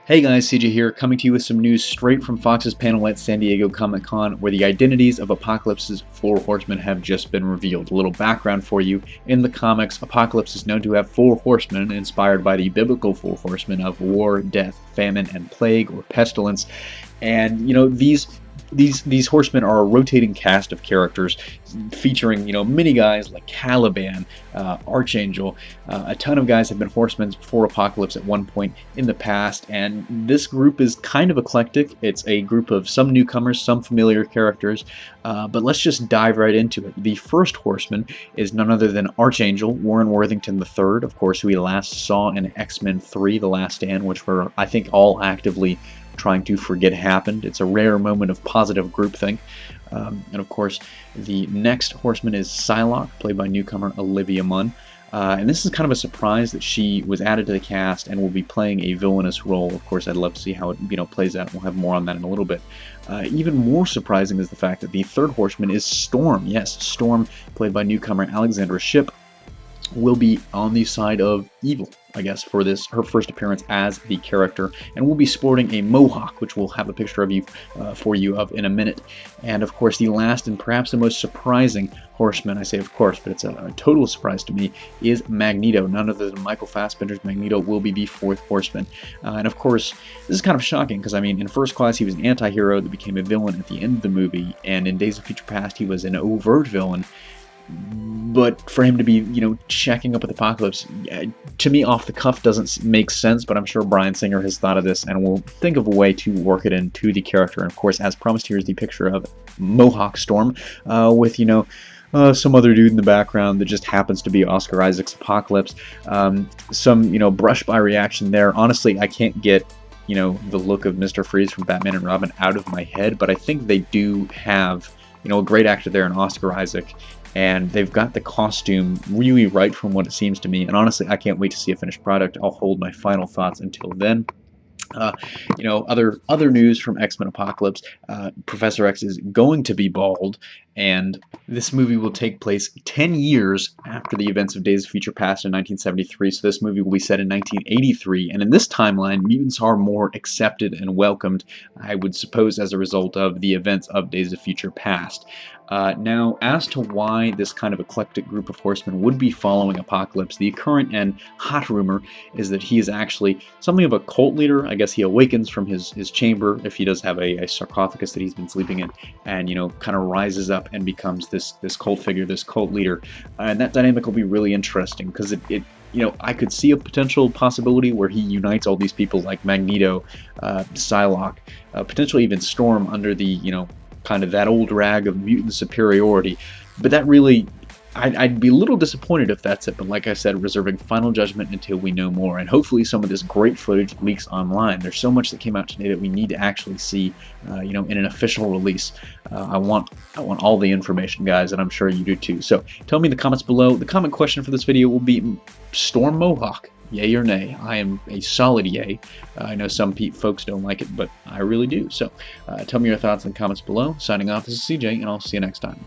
Hey guys, CJ here, coming to you with some news straight from Fox's panel at San Diego Comic-Con, where the identities of Apocalypse's Four Horsemen have just been revealed. A little background for you: in the comics, Apocalypse is known to have four horsemen, inspired by the biblical four horsemen of war, death, famine, and plague, or pestilence. And these horsemen are a rotating cast of characters featuring many guys like Caliban, Archangel. A ton of guys have been horsemen before Apocalypse at one point in the past, and this group is kind of eclectic. It's a group of some newcomers, some familiar characters, but let's just dive right into it. The first horseman is none other than Archangel, Warren Worthington III, of course, who we last saw in X-Men 3, The Last Stand, which we're, I think, all actively trying to forget happened. It's a rare moment of positive groupthink. And of course, the next horseman is Psylocke, played by newcomer Olivia Munn. And this is kind of a surprise that she was added to the cast and will be playing a villainous role. Of course, I'd love to see how it plays out. We'll have more on that in a little bit. Even more surprising is the fact that the third horseman is Storm. Yes, Storm, played by newcomer Alexandra Shipp, will be on the side of evil, I guess, for this, her first appearance as the character, and will be sporting a Mohawk, which we'll have a picture of for you in a minute. And of course, the last and perhaps the most surprising horseman, I say of course, but it's a total surprise to me, is Magneto. None other than Michael Fassbender's Magneto will be the fourth horseman. And of course, this is kind of shocking, because I mean, in First Class he was an anti-hero that became a villain at the end of the movie, and in Days of Future Past he was an overt villain. But for him to be, checking up with Apocalypse, to me, off the cuff, doesn't make sense, but I'm sure Bryan Singer has thought of this and will think of a way to work it into the character. And of course, as promised, here's the picture of Mohawk Storm, with, some other dude in the background that just happens to be Oscar Isaac's Apocalypse. Some, brush-by reaction there. Honestly, I can't get the look of Mr. Freeze from Batman and Robin out of my head, but I think they do have, a great actor there in Oscar Isaac, and they've got the costume really right from what it seems to me. And honestly, I can't wait to see a finished product. I'll hold my final thoughts until then. Other news from X-Men Apocalypse, Professor X is going to be bald, and this movie will take place 10 years after the events of Days of Future Past in 1973, so this movie will be set in 1983, and in this timeline, mutants are more accepted and welcomed, I would suppose, as a result of the events of Days of Future Past. Now, as to why this kind of eclectic group of horsemen would be following Apocalypse, the current and hot rumor is that he is actually something of a cult leader. I guess he awakens from his chamber, if he does have a sarcophagus that he's been sleeping in, and kind of rises up and becomes this cult figure, this cult leader. And that dynamic will be really interesting, because I could see a potential possibility where he unites all these people like Magneto, Psylocke, potentially even Storm under the, kind of that old rag of mutant superiority. But that really, I'd be a little disappointed if that's it, but like I said, reserving final judgment until we know more, and hopefully some of this great footage leaks online. There's so much that came out today that we need to actually see, in an official release. I want all the information, guys, and I'm sure you do too. So tell me in the comments below. The comment question for this video will be Storm Mohawk. Yay or nay? I am a solid yay. I know some folks don't like it, but I really do. So tell me your thoughts in the comments below. Signing off, this is CJ, and I'll see you next time.